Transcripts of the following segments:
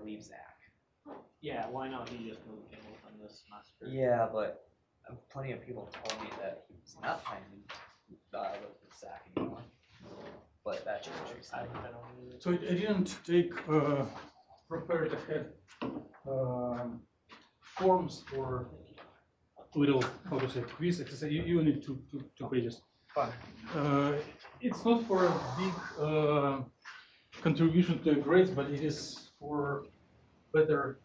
leave Zach. Yeah, why not? He just moved in within this semester. Yeah, but plenty of people told me that he's not planning to live with Zach anymore. But that changed recently. I don't know. So I didn't take prepared ahead forms for little, how to say, quiz exercise. You need two pages. Fine. It's not for a big contribution to grades, but it is for better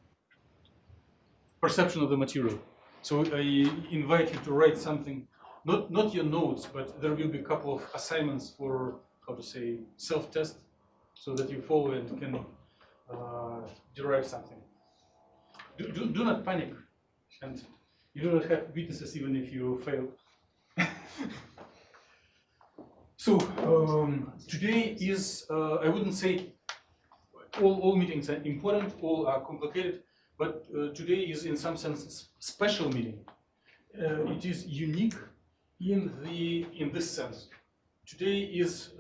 perception of the material. So I invite you to write something, not your notes, but there will be a couple of assignments for, how to say, self-test, so that you follow and can derive something. Do not panic, and you do not have weaknesses even if you fail. So today is, I wouldn't say all meetings are important, all are complicated, but today is in some sense special meeting. It is unique in this sense. Today is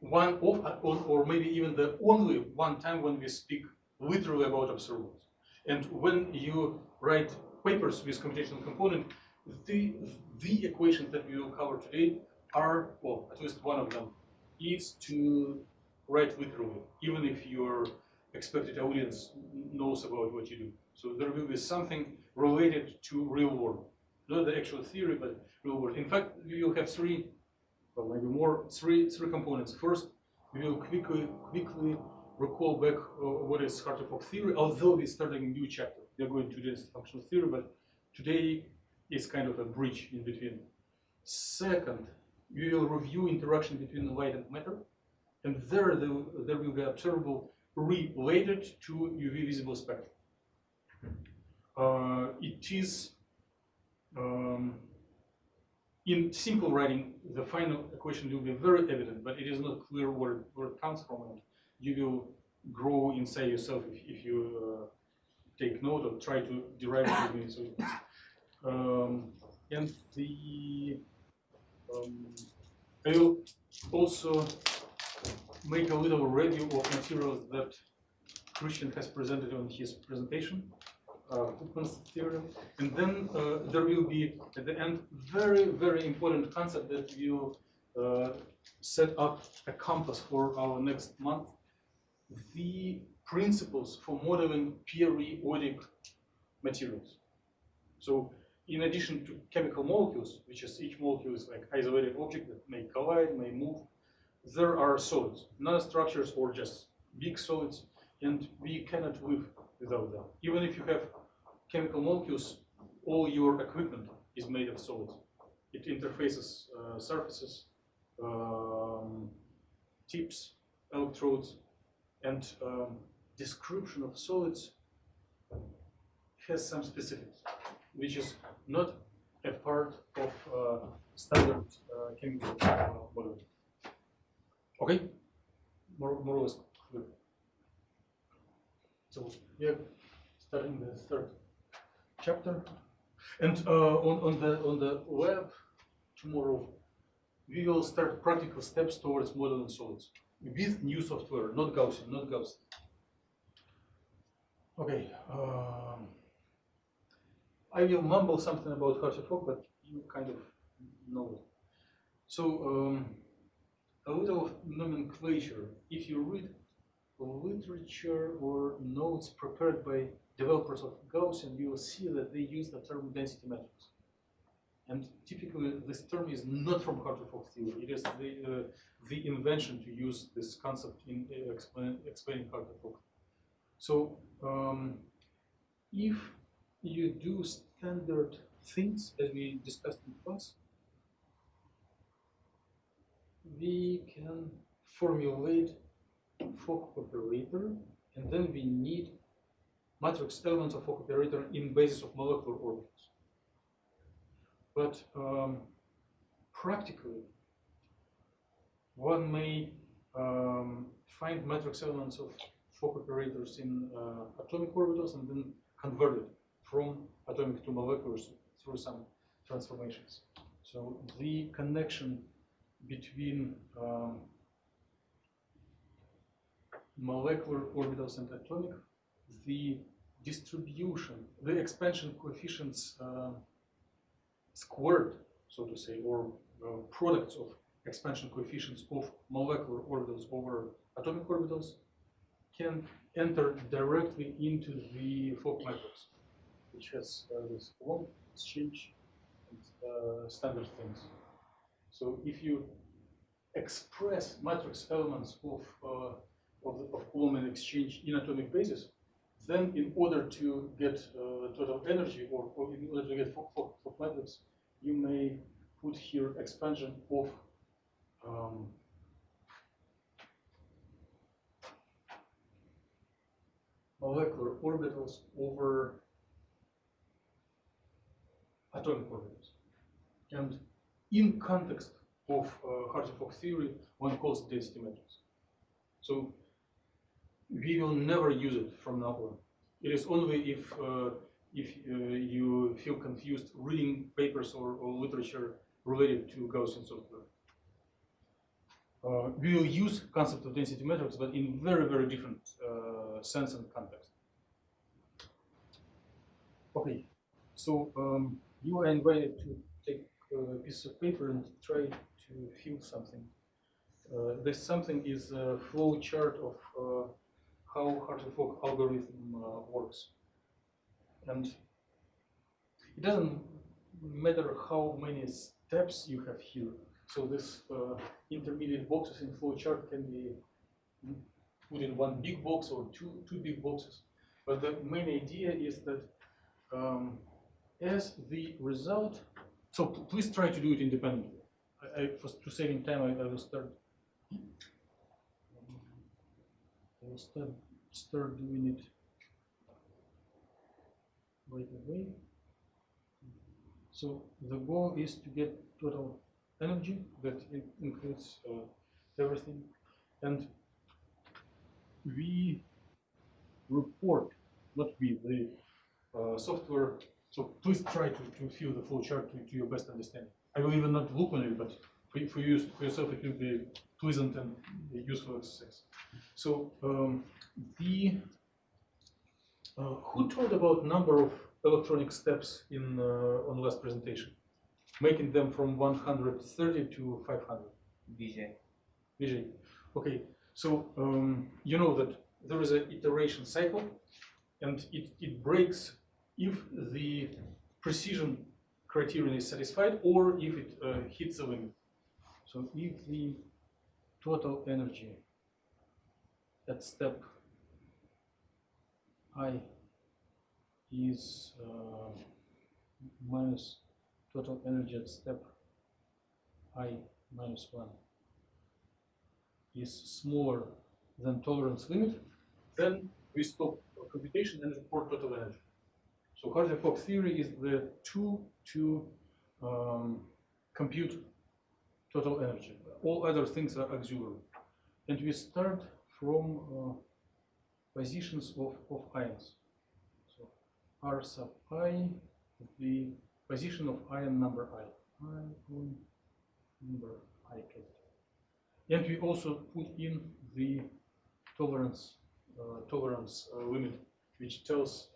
one of, or maybe even the only one time when we speak literally about observables. And when you write papers with computational component, the equations that we will cover today are, well, at least one of them is to write literally, even if your expected audience knows about what you do. So there will be something related to real world, not the actual theory, but real world. In fact, we will have three components. First, we will quickly recall back what is Hartree-Fock theory, although we're starting a new chapter. We're going to this functional theory, but today is kind of a bridge in between. Second, we will review interaction between light and matter, and there will be observable related to UV visible spectrum. It is in simple writing, the final equation will be very evident, but it is not clear where it comes from, and you will grow inside yourself if you take note or try to derive it with me. So, and I will also make a little review of materials that Christian has presented on his presentation, Hoopman's theorem, and then there will be at the end very important concept that will set up a compass for our next month: the principles for modeling periodic materials. So in addition to chemical molecules, which is each molecule is like isolated object that may collide, may move, there are solids, nanostructures or just big solids, and we cannot live without them. Even if you have chemical molecules, all your equipment is made of solids. It interfaces surfaces, tips, electrodes, and description of solids has some specifics, which is not a part of standard chemical modeling. Okay, more or less clear. So yeah, starting the third chapter, and on the lab tomorrow we will start practical steps towards modeling solids with new software, not Gaussian. Okay, I will mumble something about Hartree-Fock, but you kind of know it. So a little nomenclature. If you read literature or notes prepared by developers of Gaussian, you will see that they use the term density matrix. And typically, this term is not from Hartree-Fock theory. It is the invention to use this concept in explaining Hartree-Fock. So, if you do standard things as we discussed in class, we can formulate Fock operator, and then we need matrix elements of Fock operator in basis of molecular orbitals. But practically, one may find matrix elements of Fock operators in atomic orbitals and then convert it from atomic to molecular through some transformations. So the connection between molecular orbitals and atomic, the distribution, the expansion coefficients squared, so to say, or products of expansion coefficients of molecular orbitals over atomic orbitals can enter directly into the Fock matrix, which has this Coulomb exchange and standard things. So if you express matrix elements of Coulomb exchange in atomic basis, then in order to get total energy, or in order to get Fock matrix, you may put here expansion of molecular orbitals over atomic orbitals. And in context of Hartree-Fock theory, one calls it density matrix. So we will never use it from now on. It is only if you feel confused reading papers or literature related to Gaussian software. We will use concept of density matrix, but in very, very different sense and context. Okay, so you are invited to take a piece of paper and try to fill something. This something is a flow chart of how Hartree-Fock algorithm works. And it doesn't matter how many steps you have here. So this intermediate boxes in flow chart can be put in one big box or two big boxes. But the main idea is that as the result, so please try to do it independently. To saving time, I will start. I will start doing it right away. So the goal is to get total energy that includes everything, and we report, not we, the software. So please try to fill the flow chart to your best understanding. I will even not look on it, but for yourself it will be pleasant and useful exercise. So who told about number of electronic steps in on the last presentation, making them from 130 to 500? Vijay. Okay, so you know that there is an iteration cycle, and it breaks if the precision criterion is satisfied or if it hits a limit. So if the total energy at step I is minus total energy at step I minus 1 is smaller than tolerance limit, then we stop computation and report total energy. So Hartree-Fock theory is the tool to compute total energy. All other things are auxiliary. And we start from positions of ions. So R sub I, the position of ion number I. Ion number I capital. And we also put in the tolerance limit, which tells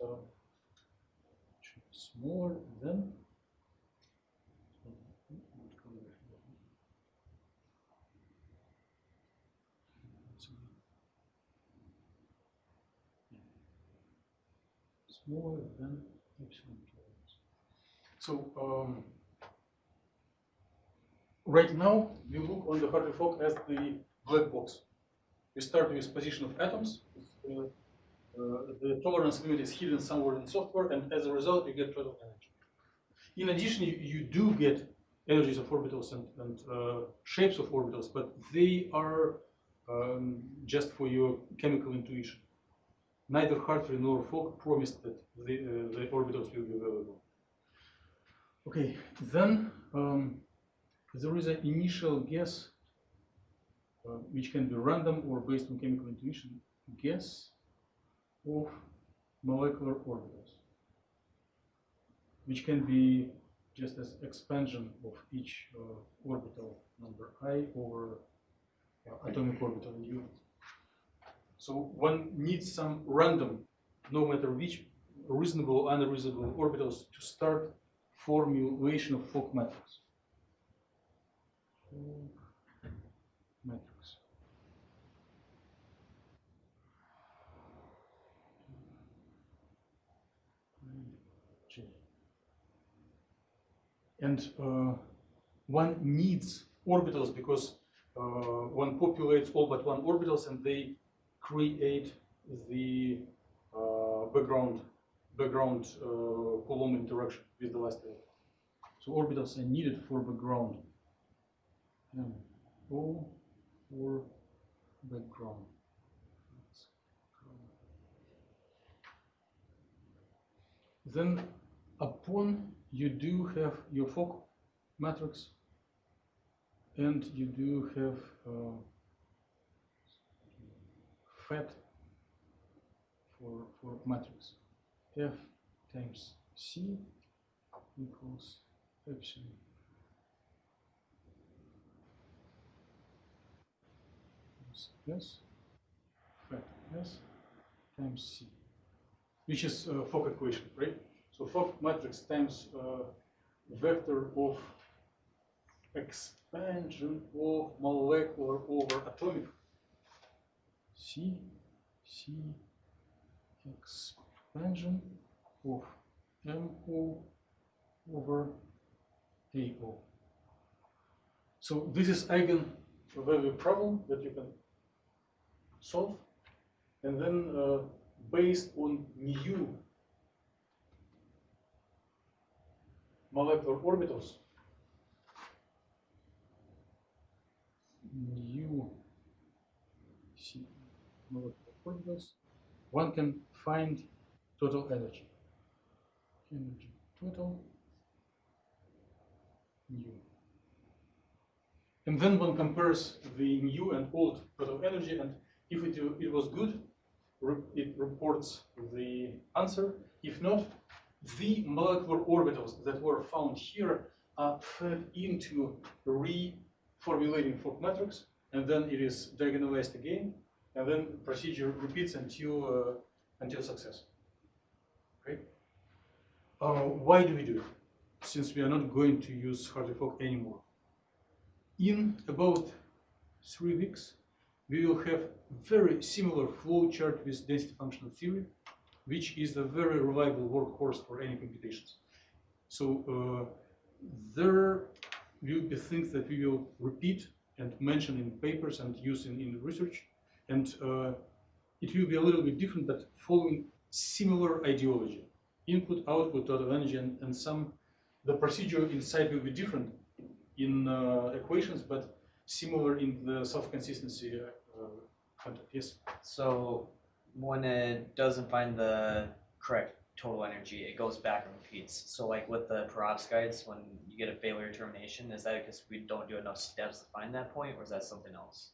smaller than smaller than epsilon tolerance. So right now we look on the Hartree-Fock as the black box. We start with position of atoms. The tolerance limit is hidden somewhere in software, and as a result, you get total energy. In addition, you do get energies of orbitals and shapes of orbitals, but they are just for your chemical intuition. Neither Hartree nor Fock promised that the orbitals will be available. Okay, then there is an initial guess, which can be random or based on chemical intuition, guess of molecular orbitals, which can be just as expansion of each orbital number I over atomic orbital U. So one needs some random, no matter which, reasonable or unreasonable orbitals to start formulation of Fock matrix. Matrix. And one needs orbitals because one populates all but one orbitals and they create the background Coulomb interaction with the last element. So orbitals are needed for background. O for background. Then upon you do have your Fock matrix and you do have FAT for matrix. F times C equals epsilon. S FAT S times C, which is Fock equation, right? So Fock matrix times vector of expansion of molecular over atomic. C expansion of MO over AO. So this is eigenvalue problem that you can solve, and then based on mu molecular orbitals, mu C molecular orbitals, one can find total energy. Energy total mu. And then one compares the new and old total energy, and if it was good, it reports the answer. If not, the molecular orbitals that were found here are fed into reformulating Fock matrix, and then it is diagonalized again, and then procedure repeats until success. Okay. Why do we do it? Since we are not going to use Hartley-Fock anymore. In about 3 weeks, we will have very similar flow chart with density functional theory, which is a very reliable workhorse for any computations. So there will be things that we will repeat and mention in papers and use in the research, and it will be a little bit different, but following similar ideology. Input, output, total energy, and the procedure inside will be different in equations, but similar in the self-consistency content. Yes? So when it doesn't find the correct total energy, it goes back and repeats. So like with the perovskites, when you get a failure termination, is that because we don't do enough steps to find that point, or is that something else?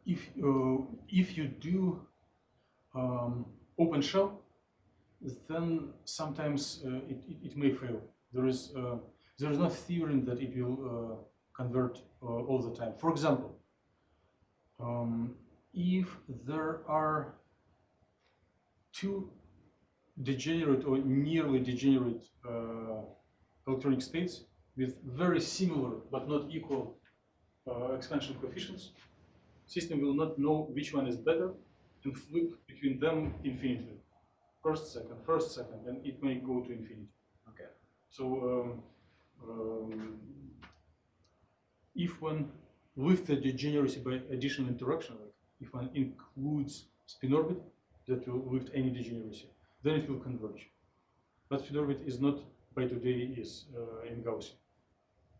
If you do open shell, then sometimes it may fail. There is no theorem that it will convert all the time. For example, if there are two degenerate or nearly degenerate electronic states with very similar but not equal expansion coefficients, system will not know which one is better and flip between them infinitely. First, second, and it may go to infinity. Okay. So if one with the degeneracy by additional interaction, like if one includes spin orbit that will lift any degeneracy, then it will converge. But spin orbit is not by today is in Gaussian.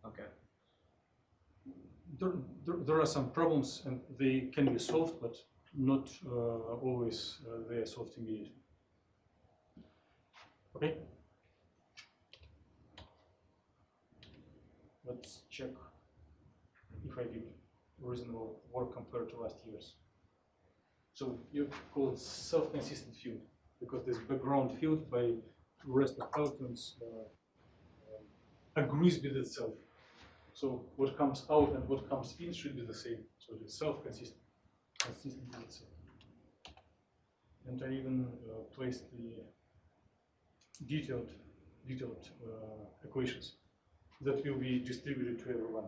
Okay. There are some problems and they can be solved, but not always they are solved immediately. Okay. Let's check if I did reasonable work compared to last year's. So you call it self-consistent field because this background field by rest of Peltons agrees with itself. So what comes out and what comes in should be the same. So it's self-consistent, consistent with itself. And I even placed the detailed equations that will be distributed to everyone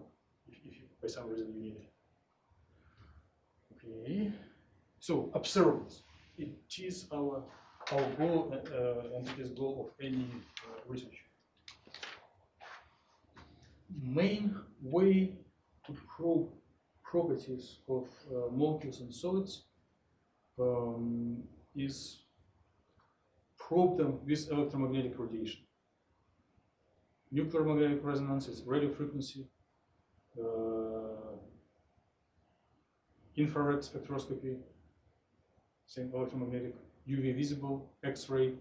if by some reason you need it. Okay. So observables. It is our goal, and it is goal of any research. Main way to probe properties of molecules and solids is probe them with electromagnetic radiation. Nuclear magnetic resonance is radio frequency, infrared spectroscopy, same electromagnetic, UV visible, X-ray.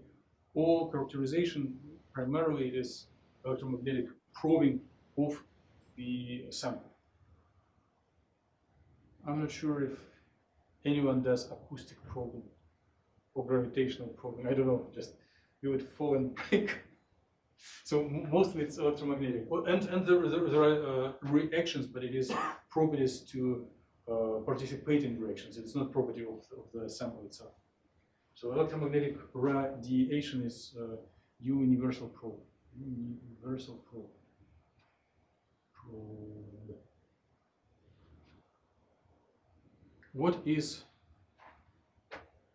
All characterization primarily is electromagnetic probing of the sample. I'm not sure if anyone does acoustic probing or gravitational probing. I don't know, just you would fall and break. So mostly it's electromagnetic. And there are reactions, but it is properties to participate in reactions. It's not property of the sample itself. So electromagnetic radiation is universal probe. Universal probe. What is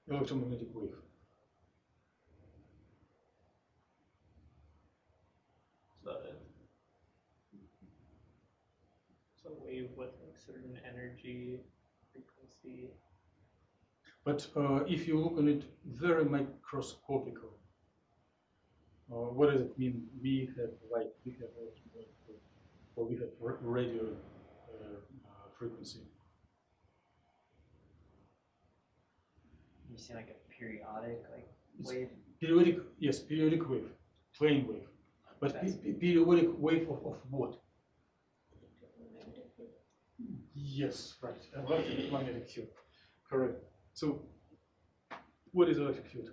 electromagnetic wave? So wave with like certain energy, frequency. But if you look on it very microscopical, what does it mean? We have light, we have electromagnetic wave, or we have radio frequency. You see like a periodic wave? Periodic, yes, periodic wave, plane wave. But periodic wave of what? Yes, right. Electromagnetic field. Correct. So, what is electric field?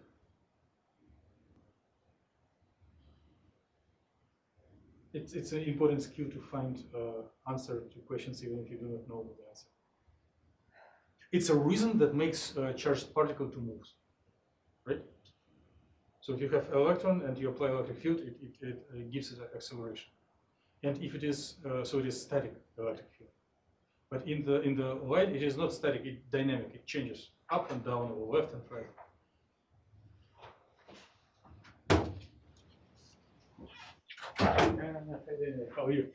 It's an important skill to find answer to questions even if you do not know the answer. It's a reason that makes a charged particle to move, right? So if you have an electron and you apply electric field, it gives it acceleration. And if it is so, it is static electric field. But in the light, it is not static; it's dynamic. It changes up and down, or left and right. How are you?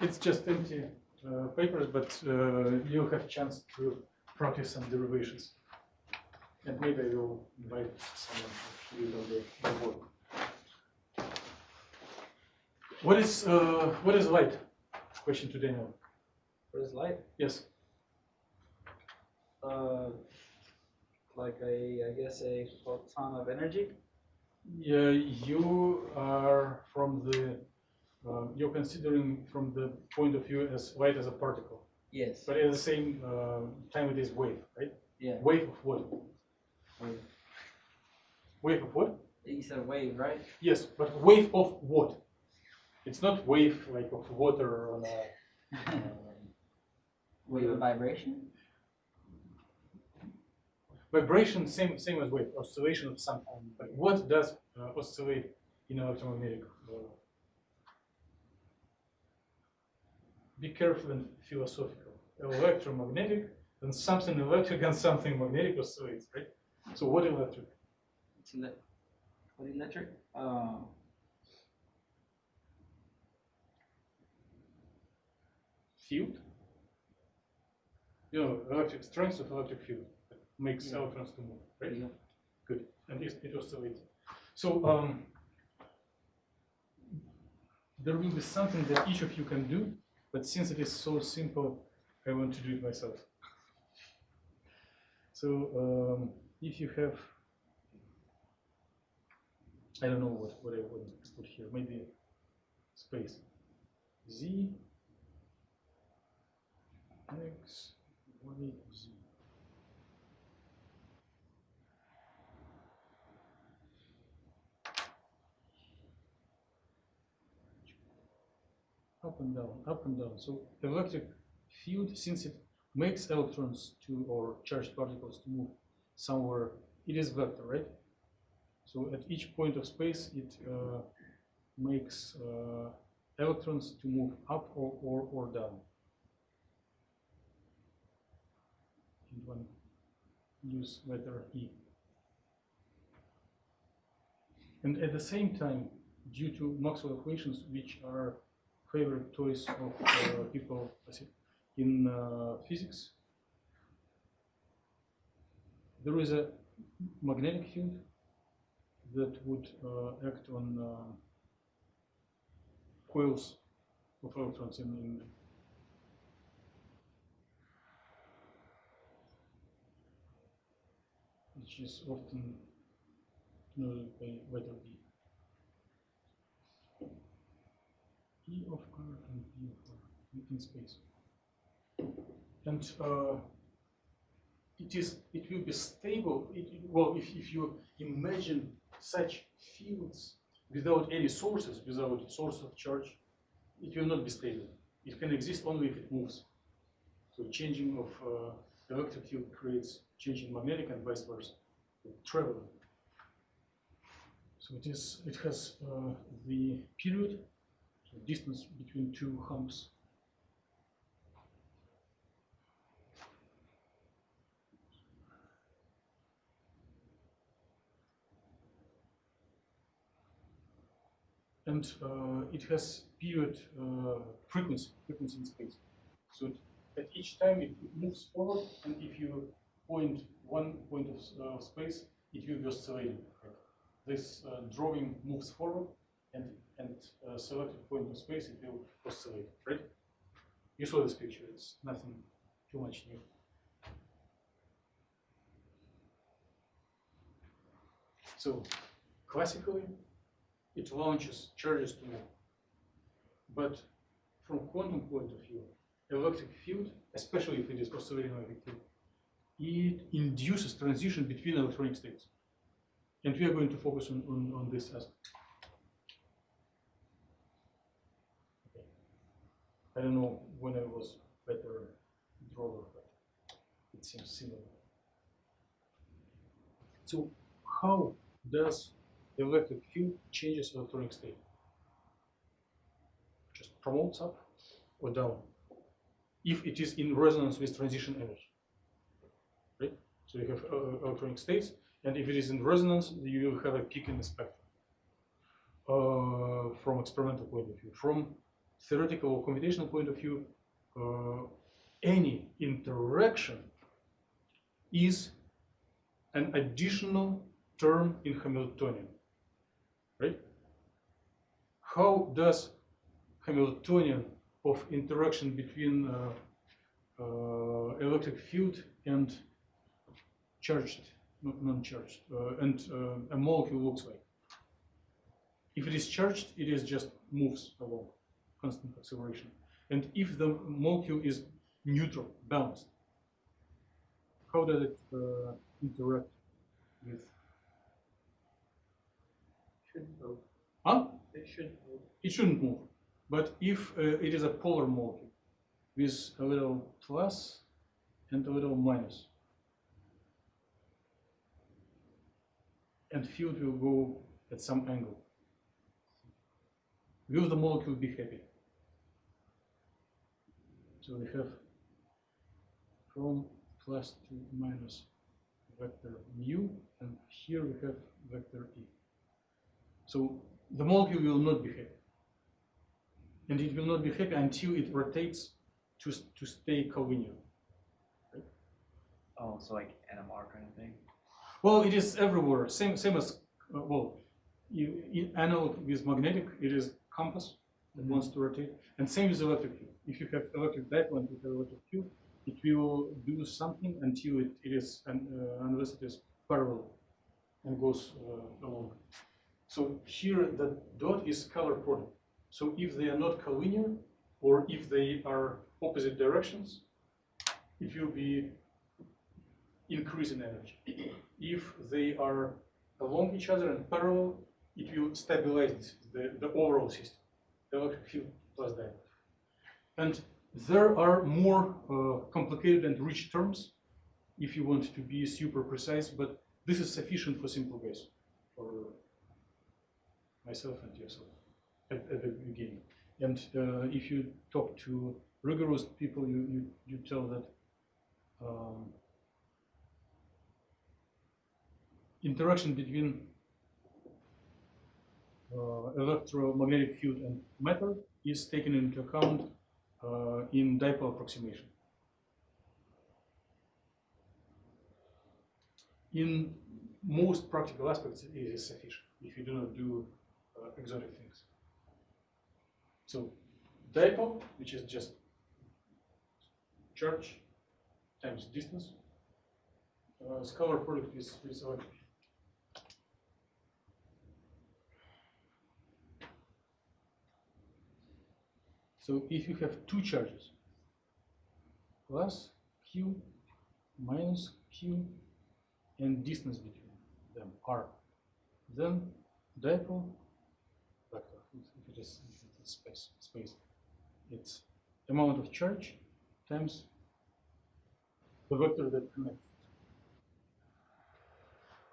It's just empty papers, but you'll have a chance to practice some derivations. And maybe I will invite someone to read on the work. What is light? Question to Daniel. What is light? Yes. Like I guess a photon of energy. Yeah, you are from the you're considering from the point of view as light as a particle. Yes. But at the same time, it is wave, right? Yeah. Wave of what? Wave. Wave of what? You said wave, right? Yes, but wave of what? It's not wave like of water on a. Wave of vibration. Vibration, same as wave, oscillation of some kind. But what does oscillate in electromagnetic? Be careful and philosophical. Electromagnetic, then something electric and something magnetic oscillates, right? So what electric? It's what electric? Field? You know, electric strength of electric field that makes electrons to move, right? Yeah. Good. And it oscillates. So there will be something that each of you can do, but since it is so simple, I want to do it myself. So if you have, I don't know what I would put here, maybe space. Z, X, Y, Z. up and down, up and down. So the electric field, since it makes electrons to or charged particles to move somewhere, it is vector, right? So at each point of space, it makes electrons to move up or down. And one use letter E. And at the same time, due to Maxwell equations, which are favorite toys of people in physics, there is a magnetic field that would act on coils of electrons in which is often denoted by letter E. E of r and E of r in space. And it will be stable. Well, if you imagine such fields without any sources, without source of charge, it will not be stable. It can exist only if it moves. So changing of the electric field creates changing magnetic and vice versa. Traveling. So it has the period, so distance between two humps. And it has period frequency in space. So at each time it moves forward, and if you point one point of space, it will be oscillating. Right? This drawing moves forward, and selected point of space, it will oscillate. Right? You saw this picture. It's nothing too much new. So classically, it launches charges to move. But from quantum point of view, electric field, especially if it is oscillating electric field, it induces transition between electronic states. And we are going to focus on this aspect. Okay. I don't know when I was better drawer, but it seems similar. So how does the electric field changes electronic state? Just promotes up or down if it is in resonance with transition energy, right? So you have electronic states, and if it is in resonance, you will have a peak in the spectrum. From experimental point of view, from theoretical or computational point of view, any interaction is an additional term in Hamiltonian. Right? How does Hamiltonian of interaction between electric field and charged, non-charged, and a molecule looks like? If it is charged, it is just moves along, constant acceleration. And if the molecule is neutral, balanced, how does it interact with? Shouldn't move. Huh? It should move. It shouldn't move. But if it is a polar molecule with a little plus and a little minus, and field will go at some angle, will the molecule be happy? So we have from plus to minus vector mu, and here we have vector E. So the molecule will not be happy. And it will not be happy until it rotates to stay collinear. Right? Oh, so like NMR kind of thing? Well, it is everywhere. Same as, in analog with magnetic, it is compass that wants to rotate. And same with electric field. If you have electric dipole and you have electric field, it will do something until it is, unless it is parallel and goes along. So here the dot is color product. So if they are not collinear, or if they are opposite directions, it will be increase in energy. If they are along each other and parallel, it will stabilize the overall system, the electric field plus dipole. And there are more complicated and rich terms if you want to be super precise, but this is sufficient for simple guys, for myself and yourself at the beginning. And if you talk to rigorous people, you tell that interaction between electromagnetic field and matter is taken into account in dipole approximation. In most practical aspects, it is sufficient if you do not do exotic things. So dipole, which is just charge times distance, scalar product is electric. So if you have two charges, plus q minus q and distance between them r, then dipole vector, if it is space, it's amount of charge times the vector that connects.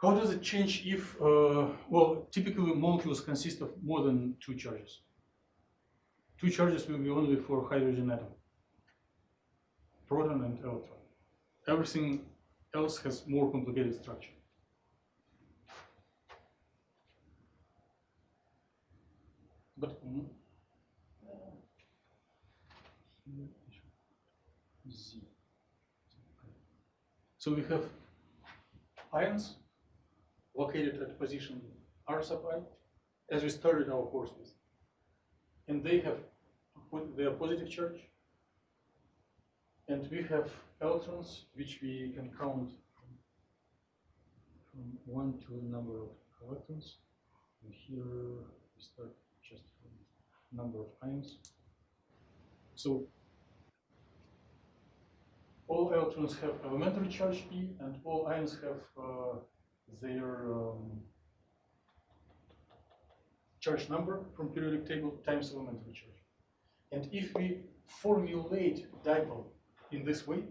How does it change if, well, typically molecules consist of more than two charges. Two charges will be only for hydrogen atom, proton and electron. Everything else has more complicated structure. But Z. So we have ions located at position r sub I, as we started our course with. And they have their positive charge. And we have electrons, which we can count from 1 to a number of electrons. And here we start just from number of ions. So all electrons have elementary charge E, and all ions have their charge number from periodic table times elementary charge. And if we formulate dipole in this way,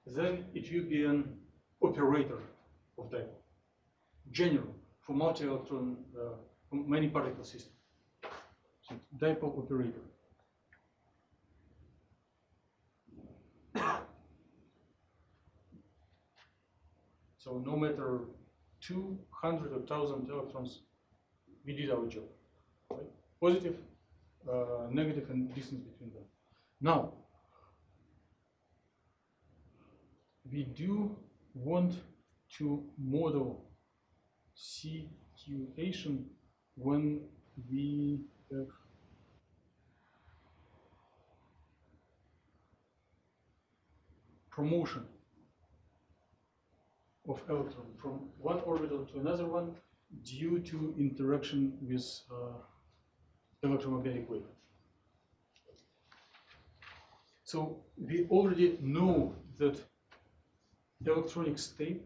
then it will be an operator of dipole, general for multi-electron, many particle system. So dipole operator. So no matter 200 or 1,000 electrons, we did our job. Right? Positive, negative, and distance between them. Now, we do want to model situation when we have promotion of electron from one orbital to another one due to interaction with electromagnetic wave. So we already know that electronic state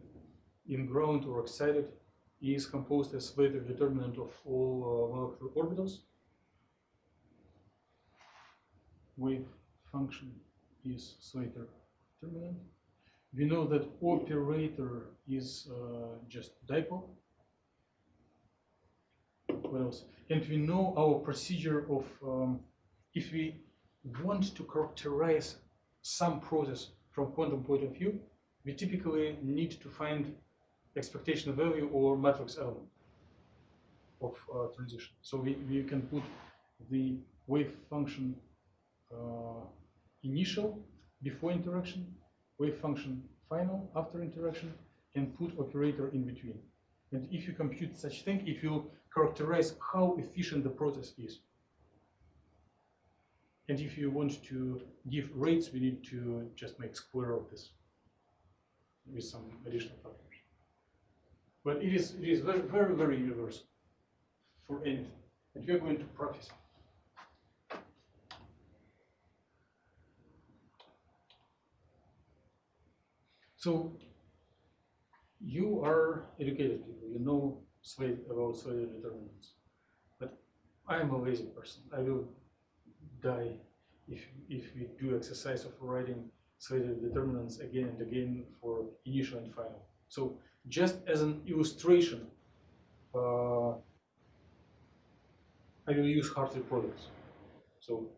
in ground or excited is composed as Slater determinant of all molecular orbitals. Wave function is Slater determinant. We know that operator is just dipole. What else? And we know our procedure of if we want to characterize some process from quantum point of view, we typically need to find expectation value or matrix element of transition. So we can put the wave function initial before interaction, wave function final after interaction, and put operator in between. And if you compute such thing, it will characterize how efficient the process is. And if you want to give rates, we need to just make square of this with some additional factors. But it is very, very, very universal for anything. And we are going to practice it. So you are educated people, you know about Slater determinants. But I am a lazy person. I will die if we do exercise of writing slated determinants again and again for initial and final. So just as an illustration, I will use Hartley products. So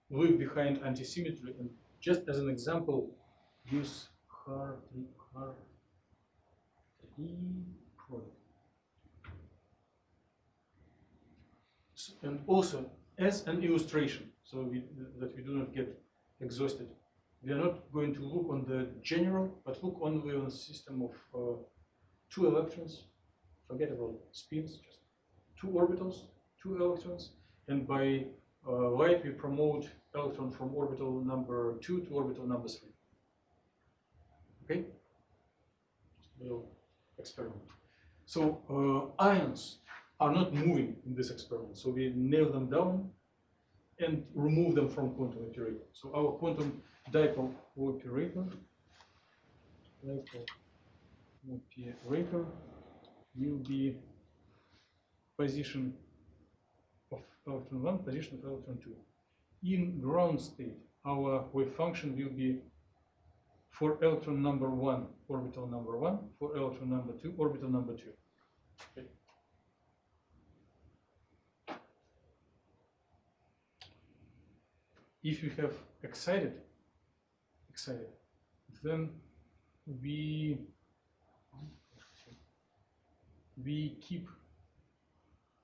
leave behind anti-symmetry, and just as an example, use Hartley product. And also as an illustration, so that we do not get exhausted. We are not going to look on the general, but look only on a system of 2 electrons. Forget about spins, just 2 orbitals, 2 electrons, and by light we promote electron from orbital number 2 to orbital number 3. Okay? Just a little experiment. So ions are not moving in this experiment, so we nail them down and remove them from quantum operator. So our quantum dipole operator will be position of electron 1, position of electron 2. In ground state, our wave function will be for electron number 1, orbital number 1, for electron number 2, orbital number 2. Okay. If you have excited, then we keep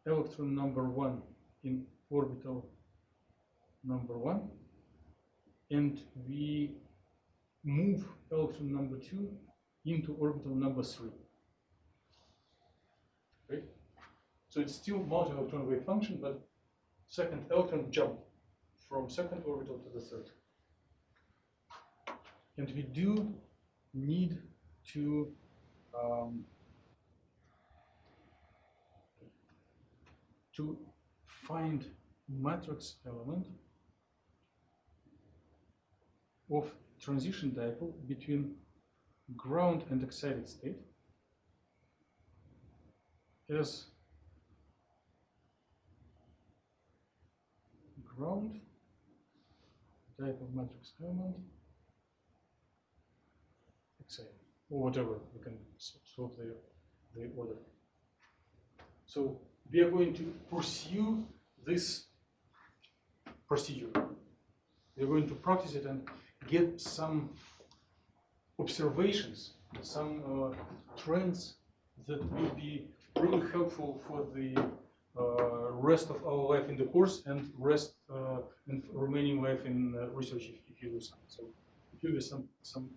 electron number 1 in orbital number 1, and we move electron number 2 into orbital number 3. Okay? So it's still multi-electron wave function, but second electron jumped from second orbital to the third. And we do need to find matrix element of transition dipole between ground and excited state as ground dipole matrix element excited, or whatever, we can solve the order. So we are going to pursue this procedure. We are going to practice it and get some observations, some trends that will be really helpful for the rest of our life in the course and rest and remaining life in research if you do something. So it will be some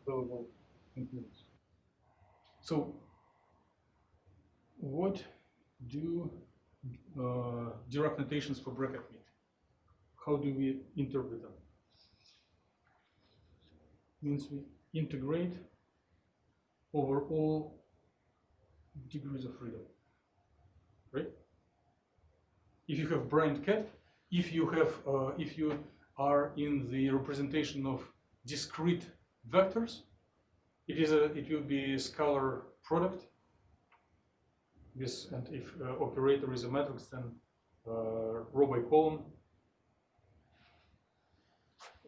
valuable conclusions. So what do Dirac notations for bracket mean? How do we interpret them? Means we integrate over all degrees of freedom, right? If you have Bryant cat, if you are in the representation of discrete vectors, it will be a scalar product. This, and if operator is a matrix, then row by column,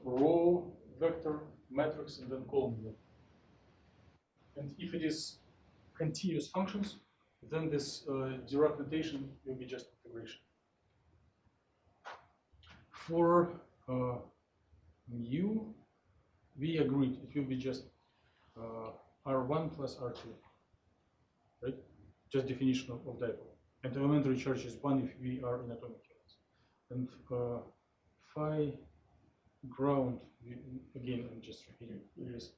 row vector matrix, and then column vector. And if it is continuous functions, then this Dirac notation will be just integration. For mu, we agreed it will be just R1 plus R2, right? Just definition of dipole. And elementary charge is 1 if we are in atomic units. And phi ground, again, I'm just repeating, is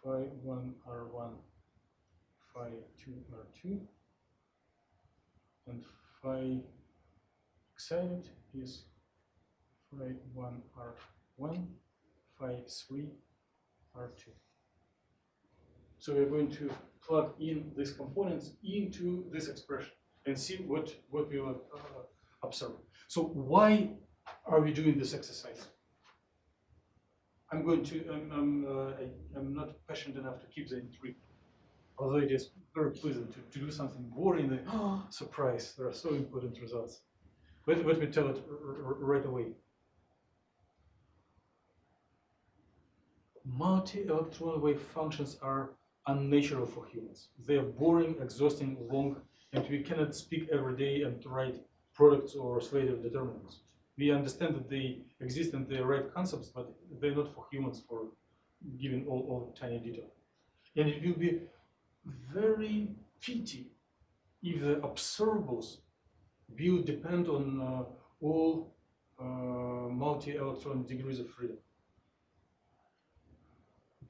phi 1 R1, phi 2 R2, and phi excited is phi 1 R1, phi 3 R2. So we're going to plug in these components into this expression and see what we will observe. So why are we doing this exercise? I'm not passionate enough to keep the intrigue, although it is very pleasant to do something boring. Like, oh, surprise! There are so important results. Let me tell it right away. multi-electron wave functions are unnatural for humans. They are boring, exhausting, long, and we cannot speak every day and write products or Slater determinants. We understand that they exist and they are right concepts, but they're not for humans for giving all tiny detail. And it will be very pity if the observables will depend on all multi-electron degrees of freedom.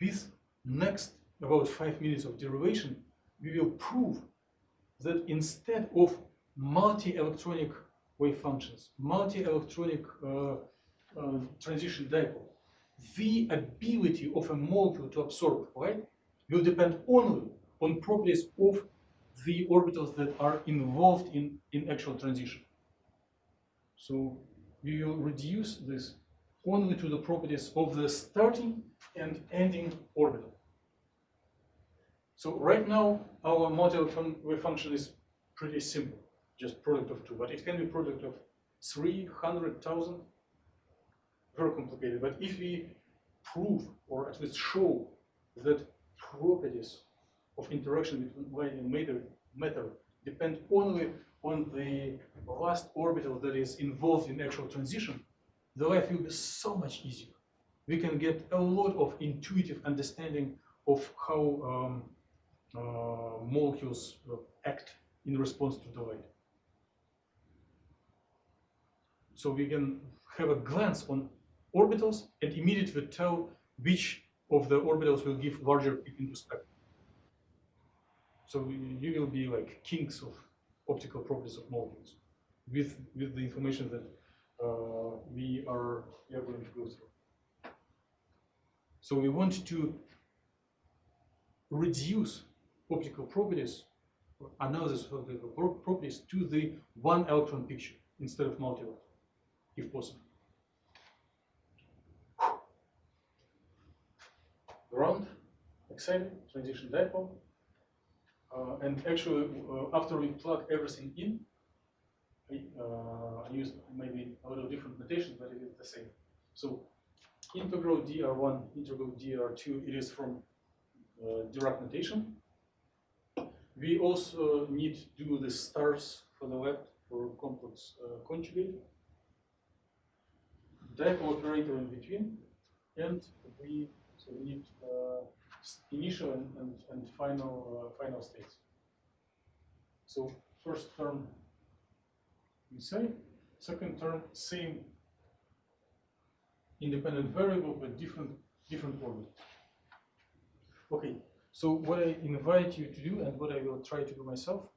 With next about 5 minutes of derivation, we will prove that instead of multi-electronic wave functions, multi-electronic transition dipole, the ability of a molecule to absorb light will depend only on properties of the orbitals that are involved in actual transition. So we will reduce this only to the properties of the starting and ending orbital. So right now, our multi-electron wave function is pretty simple, just product of two, but it can be product of 300,000, very complicated. But if we prove, or at least show, that properties of interaction between light and matter depend only on the last orbital that is involved in actual transition, the life will be so much easier. We can get a lot of intuitive understanding of how molecules act in response to the light. So we can have a glance on orbitals and immediately tell which of the orbitals will give larger peak into spectrum. So you will be like kings of optical properties of molecules with the information that we are going to go through. So we want to reduce optical properties, or analysis of optical properties, to the one electron picture instead of multi-electron, if possible. Ground, excited, transition dipole. And actually, after we plug everything in, I use maybe a little different notation, but it is the same. So integral dr1, integral dr2, it is from Dirac notation. We also need to do the stars for the left for complex conjugate, dipole operator in between, and we need initial and final states. So first term we say, second term same independent variable but different orbit. Okay, so what I invite you to do and what I will try to do myself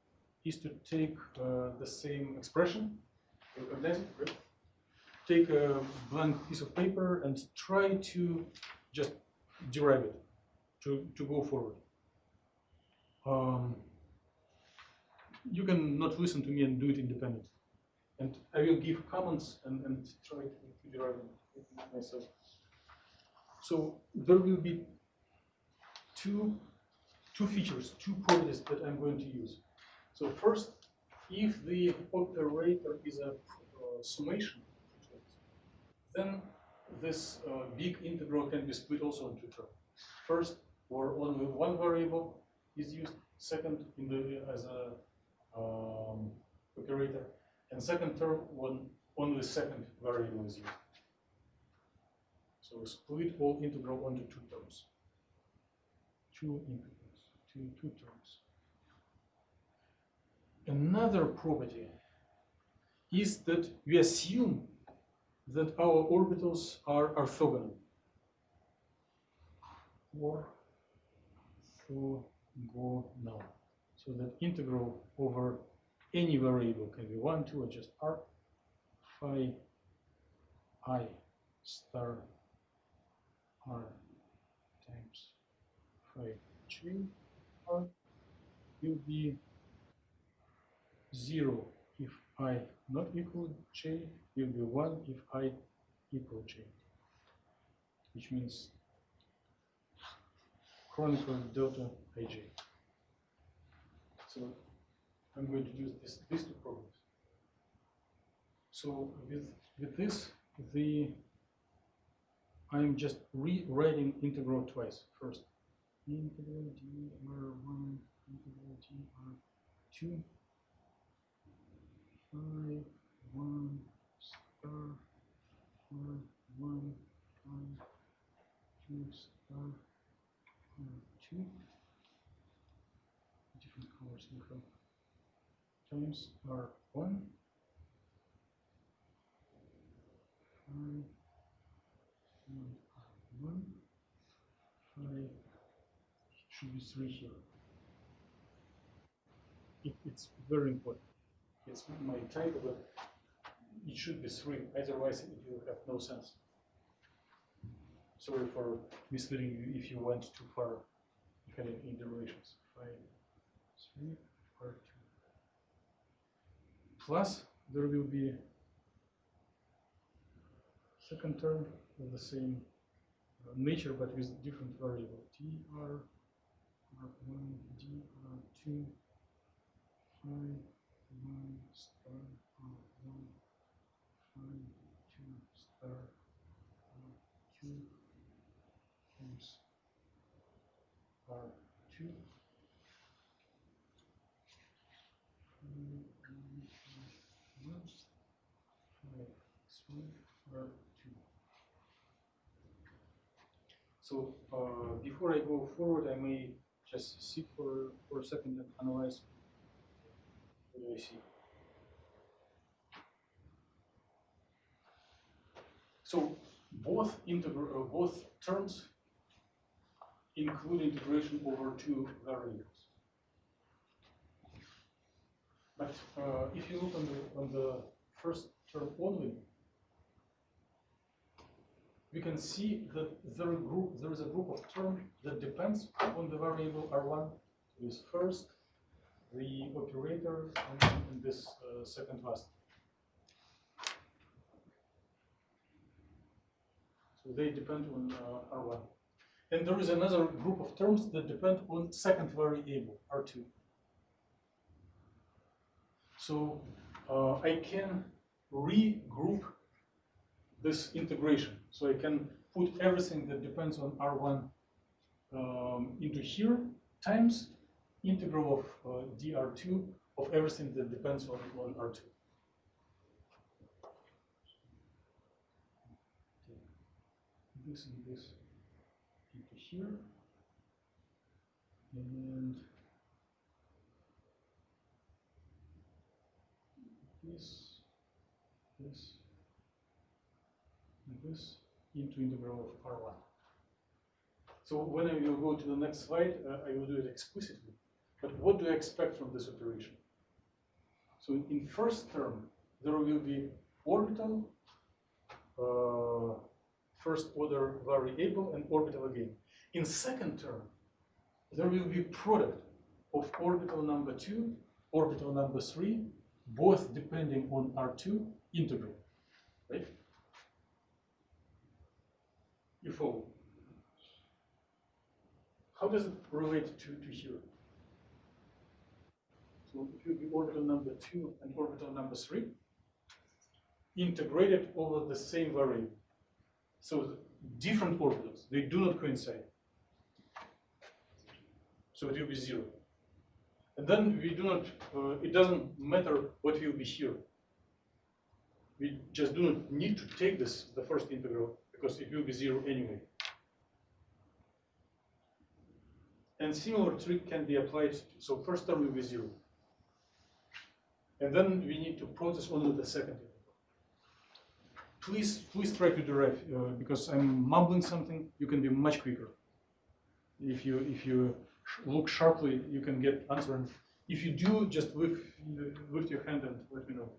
is to take the same expression, recognize it, right? Take a blank piece of paper and try to just derive it, to go forward. You can not listen to me and do it independently. And I will give comments and try to derive it myself. So there will be two features, two properties that I'm going to use. So first, if the operator is a summation, then this big integral can be split also into two terms. First, where only one variable is used. Second, as a operator. And second term, when only the second variable is used. So split all integral onto two terms. Two integrals, two terms. Another property is that we assume that our orbitals are orthogonal. Orthogonal. So that integral over any variable can be 1, 2, or just r, phi I star r times phi j r will be 0 if I not equal j, will be 1 if I equal j, which means chronicle delta ij. So I'm going to use these two properties. So with this, the I'm just rewriting integral twice. First, integral dr1, integral dr2, phi 1 star phi 1 phi 2 star phi 2. Different colors we have. Times r1 phi 1 phi should be 3 here. It's very important. It's my type, but it should be 3. Otherwise, it will have no sense. Sorry for misleading you if you went too far in the relations. Phi 3 r2 plus there will be second term of the same nature but with different variable dr r1 dr2 phi 1 star r1 phi 2 star r2 times r2 So before I go forward, I may just sit for a second and analyze what do I see. So both terms include integration over 2 variables. But if you look on the first term only, we can see that there is a group of terms that depends on the variable r1. This first, the operator, and this second last. So they depend on r1. And there is another group of terms that depend on second variable, r2. So I can regroup this integration. So I can put everything that depends on r1 into here times integral of dr2 of everything that depends on r2. This and this into here, and this, and this into integral of r1. So when I will go to the next slide, I will do it explicitly. But what do I expect from this operation? So in first term, there will be orbital, first order variable, and orbital again. In second term, there will be product of orbital number 2, orbital number 3, both depending on r2 integral, right? You follow? How does it relate to here? So it will be orbital number 2 and orbital number 3 integrated over the same variable. So different orbitals, they do not coincide. So it will be 0. And then we do not, it doesn't matter what will be here. We just do not need to take this, the first integral, because it will be 0 anyway. And similar trick can be applied, so first term will be 0. And then we need to process only the second integral. Please try to derive, because I'm mumbling something, you can be much quicker. If you look sharply, you can get answer. And if you do, just lift your hand and let me know.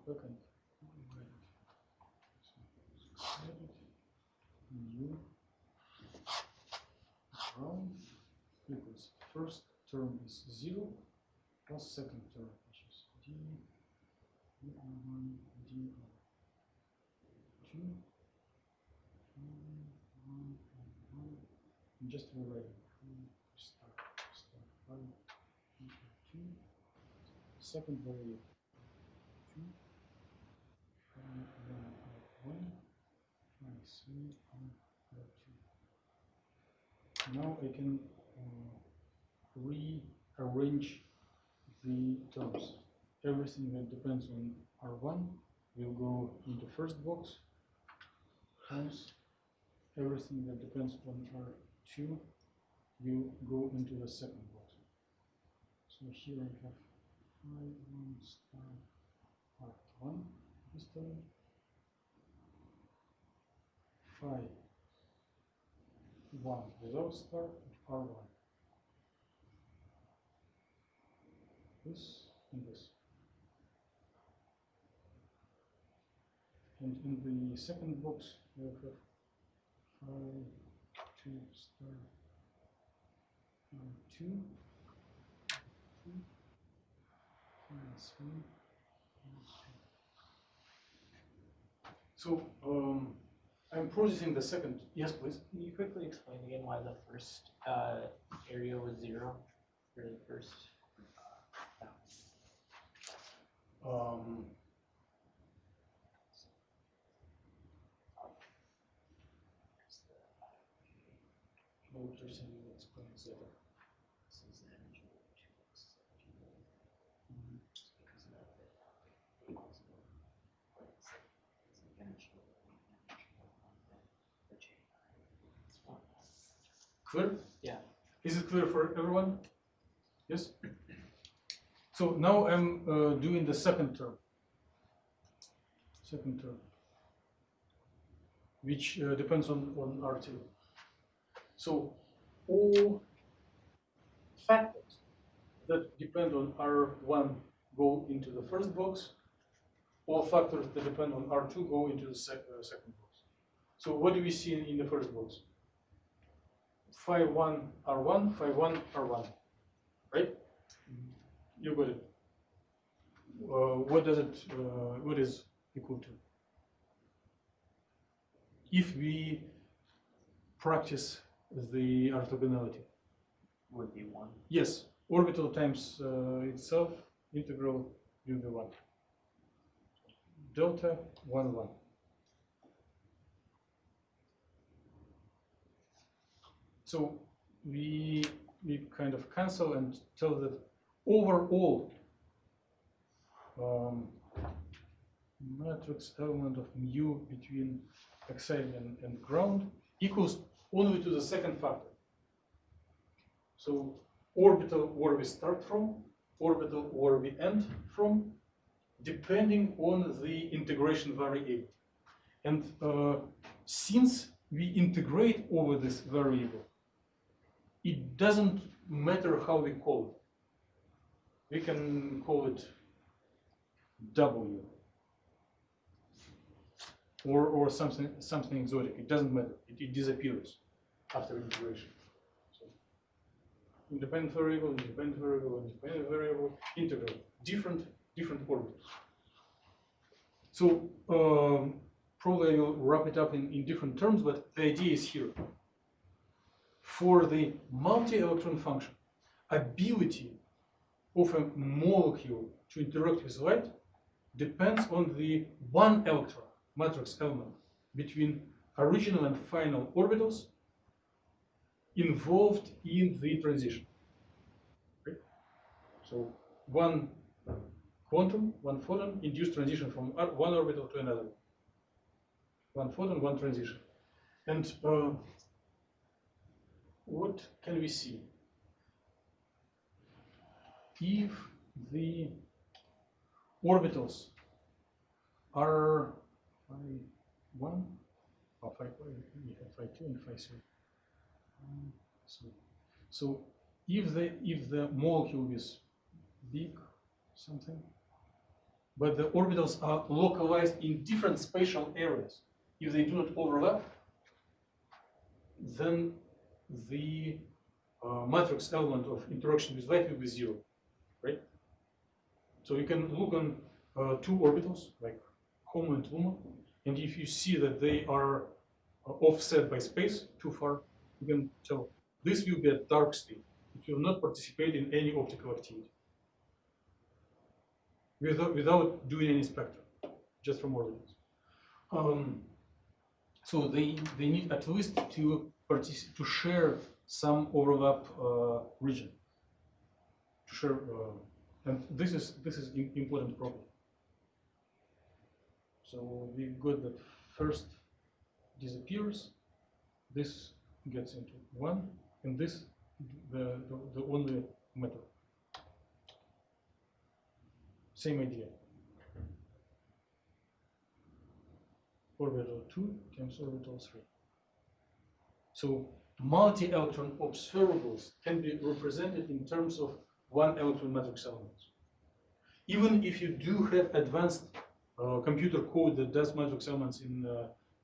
back and new ground equals first term is 0 plus second term, which is dr1 dr2 and just rewrite start 5 2 second variable 2 1 3 2. Now I can rearrange the terms. Everything that depends on R1 will go into first box. Times everything that depends on R2 will go into the second box. So here I have I1 star R1 this time. Phi 1 without star R1. This and this. And in the second box, we have phi 2 star R2, 2, phi 3. So I'm processing the second. Yes, please. Can you quickly explain again why the first area was 0 for the first? Explains that. Clear? Yeah. Is it clear for everyone? Yes? So now I'm doing the second term. Which depends on R2. So all factors that depend on R1 go into the first box. All factors that depend on R2 go into the second box. So what do we see in the first box? Phi 1 R1, phi 1 R1, right? You got it. What does it? What is equal to? If we practice the orthogonality, Would be 1. yes, orbital times itself integral will be 1. Delta 1 1. So we kind of cancel and tell that overall matrix element of mu between xi and ground equals only to the second factor. So orbital where we start from, orbital where we end from, depending on the integration variable. And since we integrate over this variable, it doesn't matter how we call it. We can call it W or something exotic. It doesn't matter. It disappears after integration. So independent variable, independent variable, independent variable, integral, different orbitals. So probably I will wrap it up in different terms, but the idea is here. For the multi-electron function, ability of a molecule to interact with light depends on the one electron matrix element between original and final orbitals involved in the transition. Okay? So one quantum, one photon induced transition from one orbital to another. One photon, one transition. And what can we see? If the orbitals are phi1 or phi2 and phi3. So if the molecule is big something, but the orbitals are localized in different spatial areas. If they do not overlap, then the matrix element of interaction with light will be 0, right? So you can look on two orbitals, like HOMO and LUMA, and if you see that they are offset by space too far, you can tell this will be a dark state. It will not participate in any optical activity without doing any spectrum, just from orbitals. So they need at least to share some overlap region. To share, and this is important property. So we got that first disappears, this gets into 1, and this the only method. Same idea. Orbital 2 times orbital 3. So multi-electron observables can be represented in terms of 1 electron matrix elements. Even if you do have advanced computer code that does matrix elements in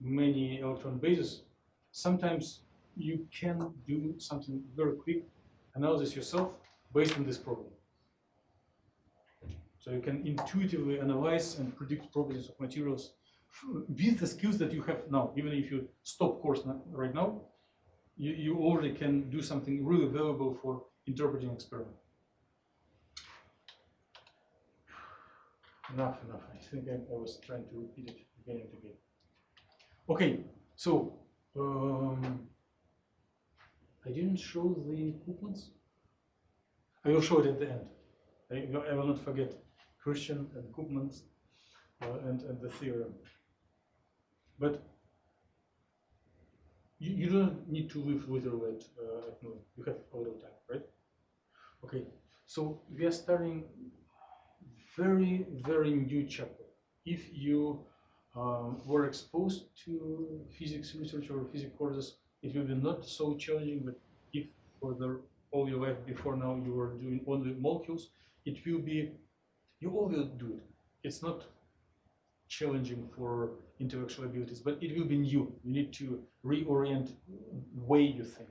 many electron bases, sometimes you can do something very quick analysis yourself based on this problem. So you can intuitively analyze and predict properties of materials with the skills that you have now. Even if you stop course right now, you already can do something really valuable for interpreting experiment. Enough. I think I was trying to repeat it again and again. Okay, so I didn't show the Koopmans. I will show it at the end. I will not forget Christian and Koopmans and the theorem. But you don't need to live literally at noon. You have a little time, right? Okay, so we are starting very, very new chapter. If you were exposed to physics research or physics courses, it will be not so challenging, but if for all your life before now you were doing only molecules, it will be, you all will do it. It's not challenging for intellectual abilities, but it will be new. You need to reorient the way you think.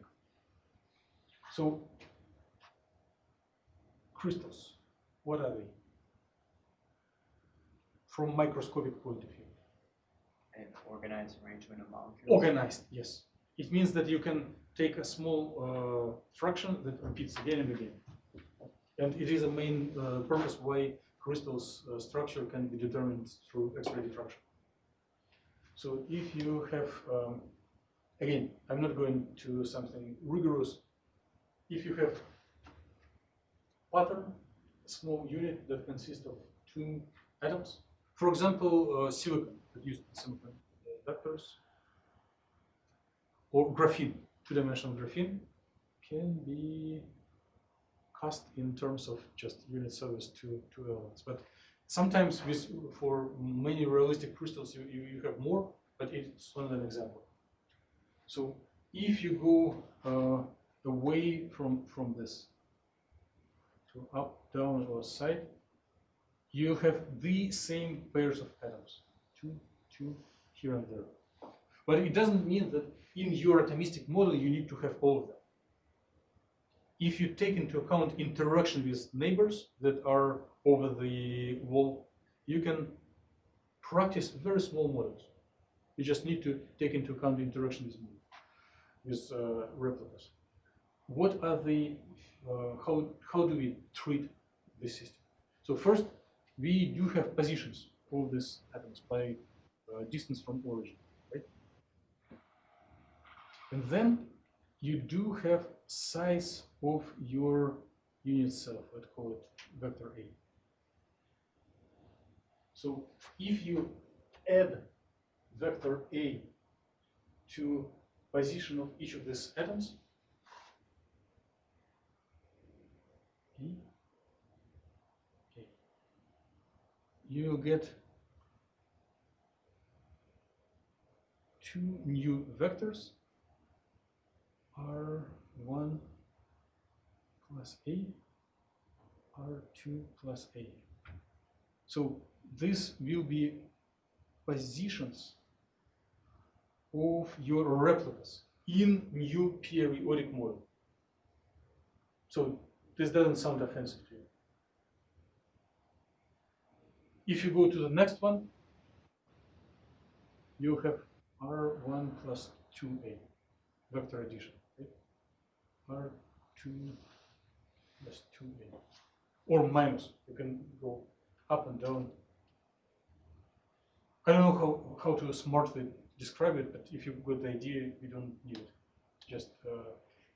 So, crystals, what are they? From microscopic point of view. An organized arrangement of molecules. Organized, yes. It means that you can take a small fraction that repeats again and again. And it is a main purpose why crystals structure can be determined through X-ray diffraction. So if you have, again, I'm not going to something rigorous. If you have pattern, a small unit that consists of 2 atoms, for example, silicon, that used silicon vectors, or graphene, 2-dimensional graphene, can be cast in terms of just unit cells, 2 elements. But sometimes for many realistic crystals, you have more, but it's only an example. So if you go away from this to up, down, or side, you have the same pairs of atoms, 2 here and there. But it doesn't mean that in your atomistic model you need to have all of them. If you take into account interaction with neighbors that are over the wall, you can practice very small models. You just need to take into account the interaction with replicas. What are the, how do we treat this system? So first, we do have positions of these atoms by distance from origin, right? And then you do have size of your unit cell, let's call it vector A. So if you add vector A to position of each of these atoms, you will get 2 new vectors, R1 plus A, R2 plus A. So this will be positions of your replicas in new periodic model. So this doesn't sound offensive to you. If you go to the next one, you have R1 plus 2A, vector addition. Okay? R2 plus 2A. Or minus, you can go up and down. I don't know how to smartly describe it, but if you've got the idea, you don't need it. Just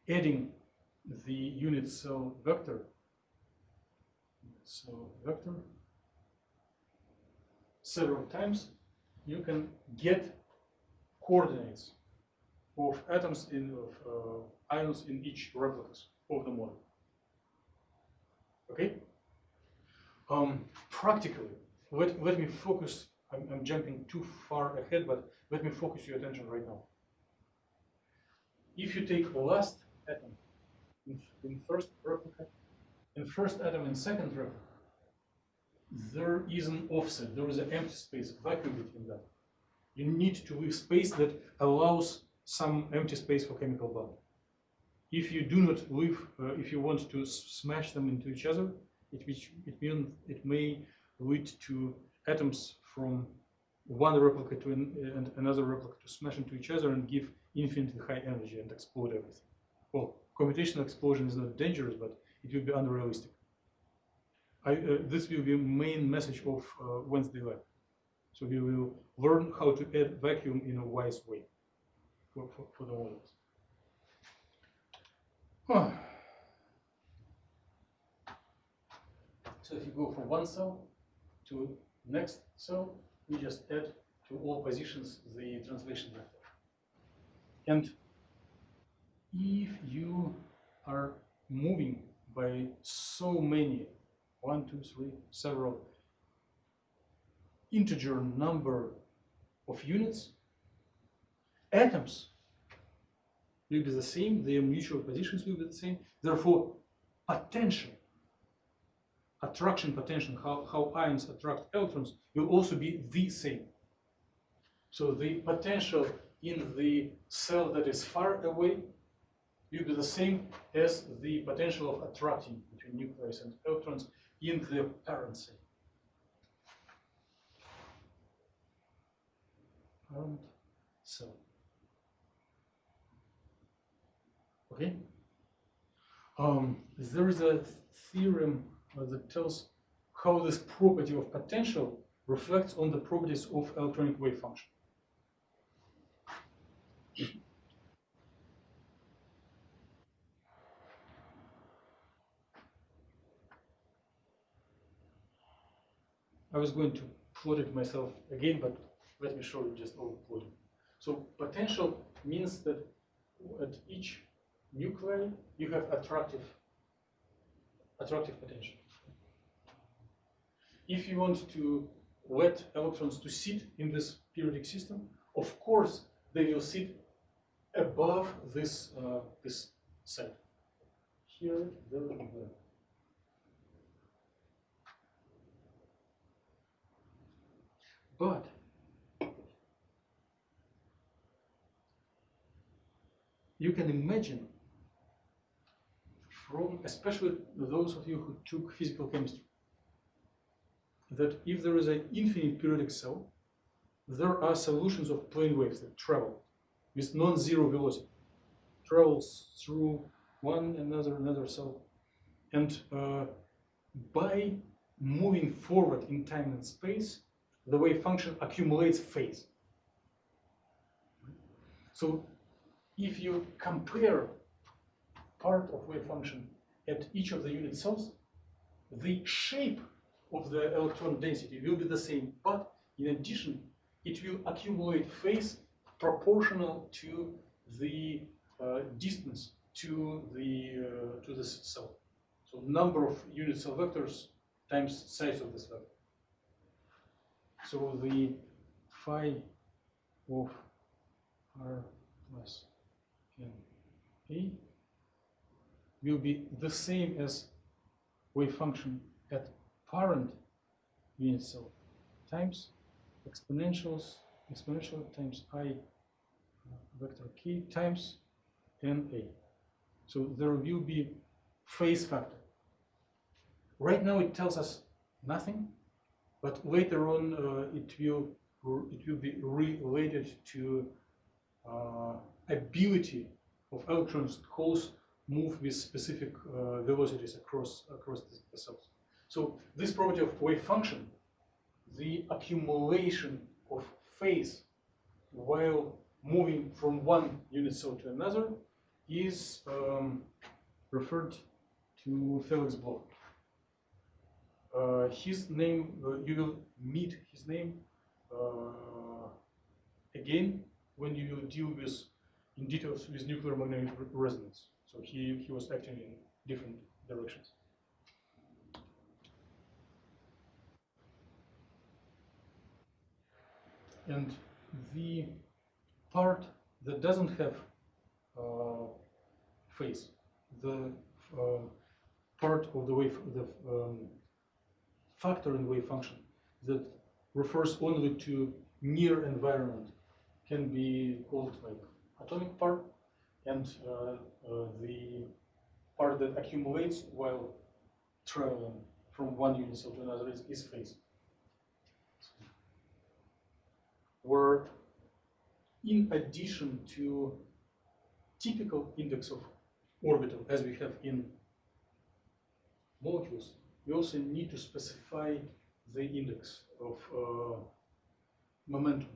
adding the unit cell vector. So vector several times, you can get coordinates of atoms of ions in each replicas of the model. Okay. Practically, let me focus. I'm jumping too far ahead, but let me focus your attention right now. If you take the last atom in first replica, and first atom in second replica, there is an offset, there is an empty space, vacuum between them. You need to leave space that allows some empty space for chemical bond. If you do not leave, if you want to smash them into each other, it may lead to atoms from one replica to another replica to smash into each other and give infinitely high energy and explode everything. Well, computational explosion is not dangerous, but it will be unrealistic. This will be main message of Wednesday lab. So we will learn how to add vacuum in a wise way for the models. So if you go from one cell to next cell, we just add to all positions the translation vector. And if you are moving by so many, 1, 2, 3, several integer number of units, atoms will be the same, their mutual positions will be the same, therefore potential, attraction potential, how ions attract electrons will also be the same. So the potential in the cell that is far away will be the same as the potential of attracting between nucleus and electrons in the parent cell. Parent cell. Okay. There is a theorem that tells how this property of potential reflects on the properties of electronic wave function. I was going to plot it myself again, but let me show you just all plotting. So potential means that at each nuclei you have attractive potential. If you want to let electrons to sit in this periodic system, of course they will sit above this this set. Here, there, and there. But you can imagine, from especially those of you who took physical chemistry, that if there is an infinite periodic cell, there are solutions of plane waves that travel with non-zero velocity, travels through another cell, and by moving forward in time and space, the wave function accumulates phase. So if you compare part of wave function at each of the unit cells, the shape of the electron density will be the same, but in addition, it will accumulate phase proportional to the distance to this cell. So number of unit cell vectors times size of this vector. So the phi of R plus n A will be the same as wave function at parent unit cell times exponential times I vector k times NA. So there will be phase factor. Right now it tells us nothing, but later on it will be related to ability of electrons and holes move with specific velocities across the cells. So this property of wave function, the accumulation of phase while moving from one unit cell to another, is referred to Felix Bloch. His name, you will meet his name again when you will deal with in details with nuclear magnetic resonance. So he was acting in different directions. And the part that doesn't have phase, the part of the wave, the factor in wave function that refers only to near environment can be called like atomic part, and the part that accumulates while traveling from one unit cell to another is phase. Where in addition to typical index of orbital as we have in molecules, we also need to specify the index of momentum.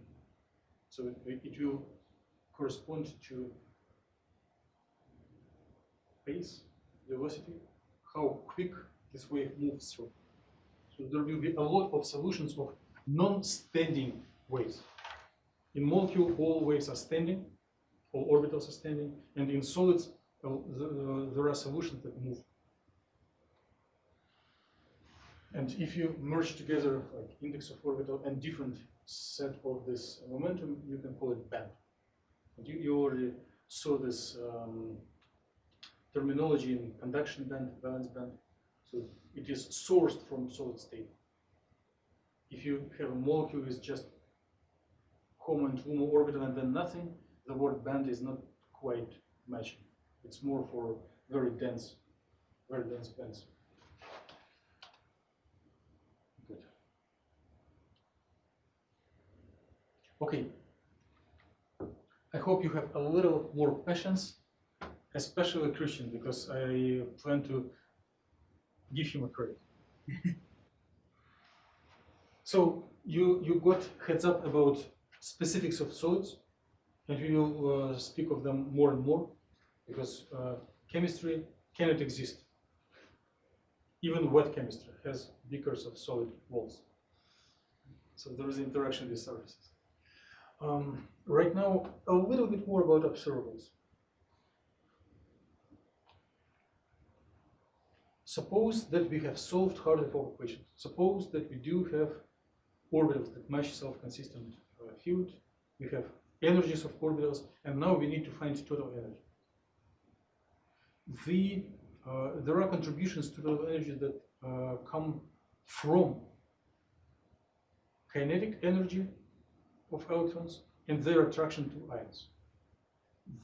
So it will correspond to pace, velocity, how quick this wave moves through. So there will be a lot of solutions of non-standing waves. In molecule, all waves are standing, all orbitals are standing, and in solids, there are solutions that move. And if you merge together like index of orbital and different set of this momentum, you can call it band. And you already saw this terminology in conduction band, valence band. So it is sourced from solid state. If you have a molecule with just HOMO and LUMO orbital and then nothing, the word band is not quite matching. It's more for very dense bands. Good. Okay. I hope you have a little more patience, especially Christian, because I plan to give him a credit. So you got heads up about specifics of solids, and we will speak of them more and more, because chemistry cannot exist. Even wet chemistry has beakers of solid walls. So there is interaction with surfaces. Right now, a little bit more about observables. Suppose that we have solved Hardy-Fock equations. Suppose that we do have orbitals that match self-consistent field. We have energies of orbitals, and now we need to find total energy. There are contributions to total energy that come from kinetic energy of electrons and their attraction to ions.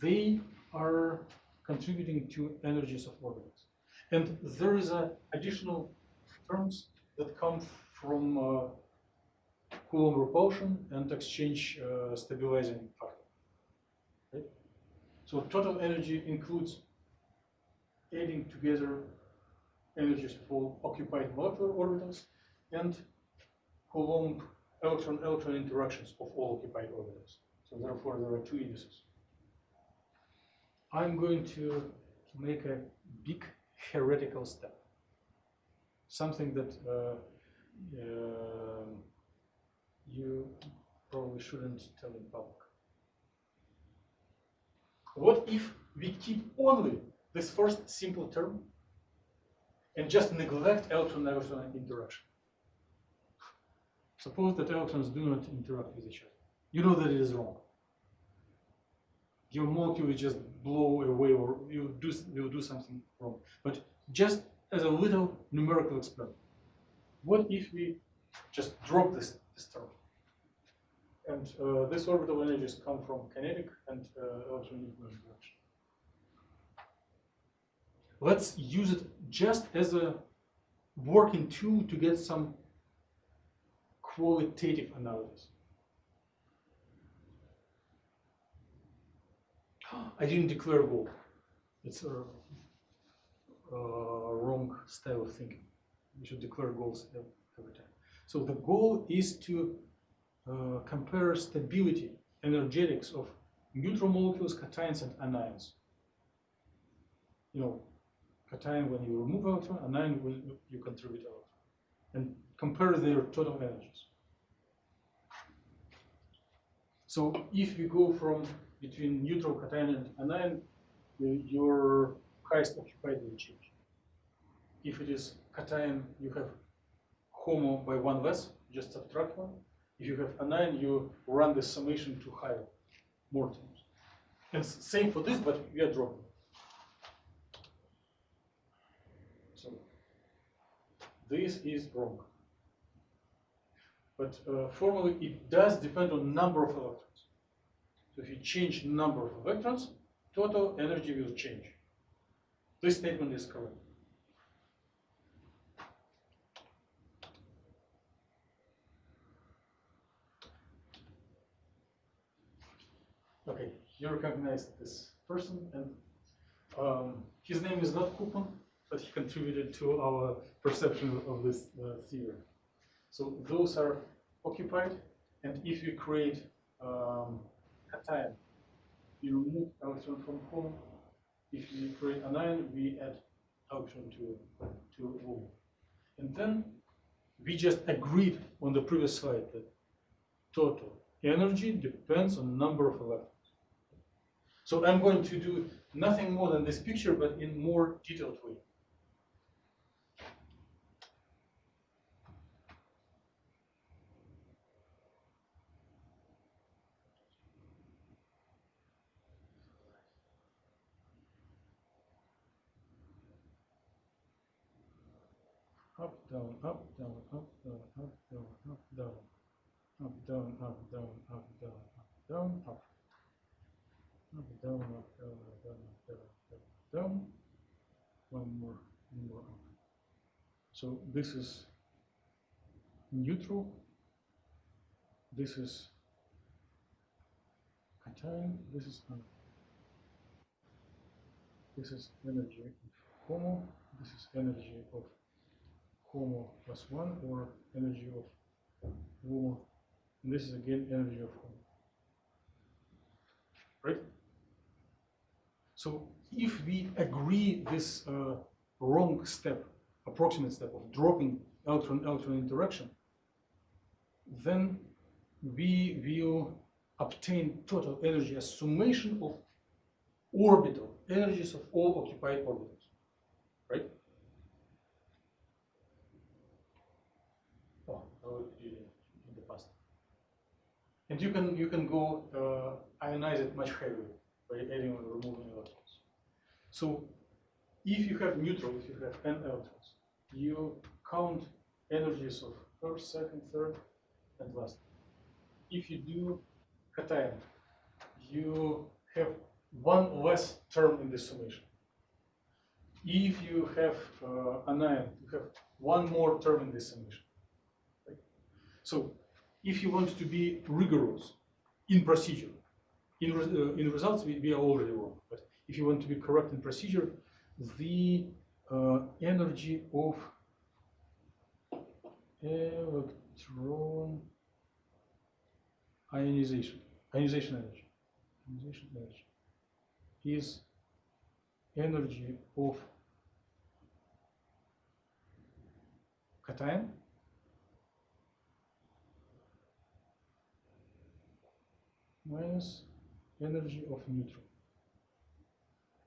They are contributing to energies of orbitals. And there is additional terms that come from Coulomb repulsion and exchange stabilizing factor. Okay? So total energy includes adding together energies of all occupied molecular orbitals and Coulomb electron-electron interactions of all occupied orbitals. So therefore there are two indices. I'm going to make a big heretical step. Something that you probably shouldn't tell in public. What if we keep only this first simple term and just neglect electron-electron interaction? Suppose that electrons do not interact with each other. You know that it is wrong. Your molecule will just blow away, or you will do something wrong. But just as a little numerical experiment, what if we just drop this term. And these orbital energies come from kinetic and electronuclear interaction. Let's use it just as a working tool to get some qualitative analysis. I didn't declare a goal. It's a wrong style of thinking. We should declare goals every time. So the goal is to compare stability, energetics of neutral molecules, cations, and anions. You know, cation when you remove electron, anion when you contribute electron, and compare their total energies. So if you go from between neutral cation and anion, your highest occupied will change. If it is cation, you have HOMO by one less, just subtract one. If you have anion, you run the summation to higher, more terms. And same for this, but we are dropping. So this is wrong. But formally, it does depend on number of electrons. So if you change number of electrons, total energy will change. This statement is correct. Okay, you recognize this person, and his name is not Kupon, but he contributed to our perception of this theory. So those are occupied, and if you create cation, you remove electron from home. If you create anion, we add electron to home. And then we just agreed on the previous slide that total energy depends on number of electrons. So I'm going to do nothing more than this picture, but in more detailed way. Up, down, up, down, up, down, up, down, up, down, up, down, up, down, up, down, up, down, up. Up, down, up, down, up, down, up, down, up, down. One more up. So this is neutral. This is cation. This is anion. This is energy of HOMO. This is energy of HOMO plus 1, or energy of HOMO. And this is again energy of HOMO. Right? So if we agree this wrong step, approximate step of dropping electron interaction, then we will obtain total energy as summation of orbital energies of all occupied orbitals, right? Oh, in the past. And you can go ionize it much heavier by adding or removing electrons. So if you have neutral, if you have n electrons, you count energies of first, second, third, and last. If you do cation, you have one less term in the summation. If you have anion, you have one more term in the summation. Right? So if you want to be rigorous in procedure, in results we are already wrong, but if you want to be correct in procedure, the energy of electron ionization energy is energy of cation minus energy of neutral.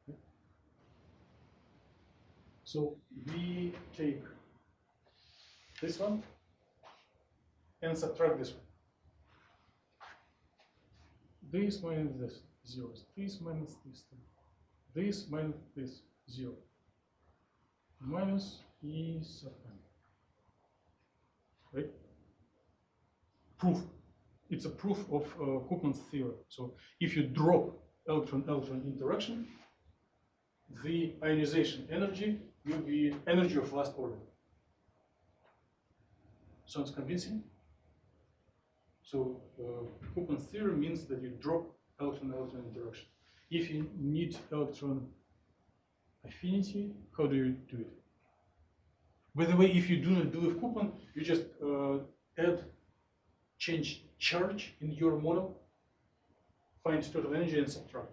Okay. So we take this one and subtract this one. This minus this, 0. This minus this, this minus this, 0. Minus E sub n. Right? proof. It's a proof of Koopman's theorem. So if you drop electron-electron interaction, the ionization energy will be energy of last order. Sounds convincing? So Koopman's theorem means that you drop electron-electron interaction. If you need electron affinity, how do you do it? By the way, if you do not do with Koopman, you just change charge in your model, find total energy and subtract.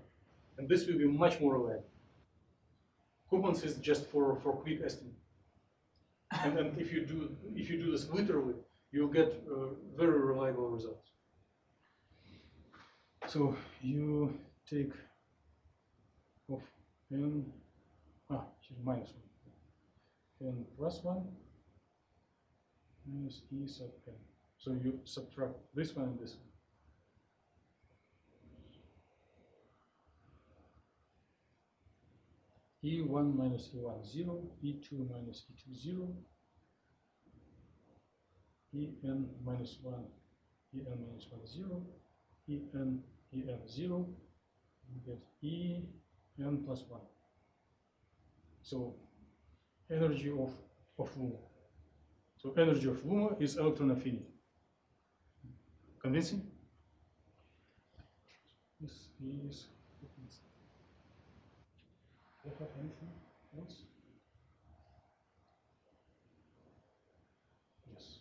And this will be much more reliable. Koopman's is just for quick estimate. And if you do this literally, you'll get very reliable results. So you take of n, here's minus 1, n plus 1 minus e sub n. So you subtract this one and this one. E1 minus E1, 0, E2 minus E2, 0, En minus 1, En minus 1, 0, En, 0, you get En plus 1. So energy of LUMO. So energy of LUMO is electron affinity. Convincing? This is. Do you have anything else? Yes.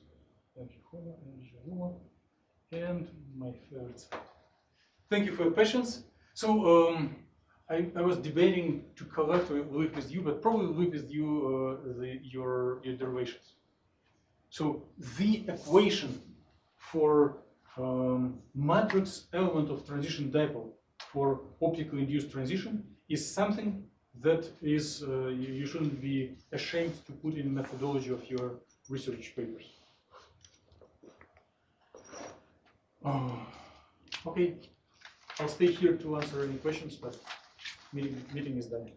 Energy HOMO, energy LUMO, and my favorite slide. Thank you for your patience. So I was debating to collect or leave with you, but probably leave with you your derivations. So the equation for matrix element of transition dipole for optically induced transition is something that is you shouldn't be ashamed to put in the methodology of your research papers. Okay, I'll stay here to answer any questions, but meeting is done.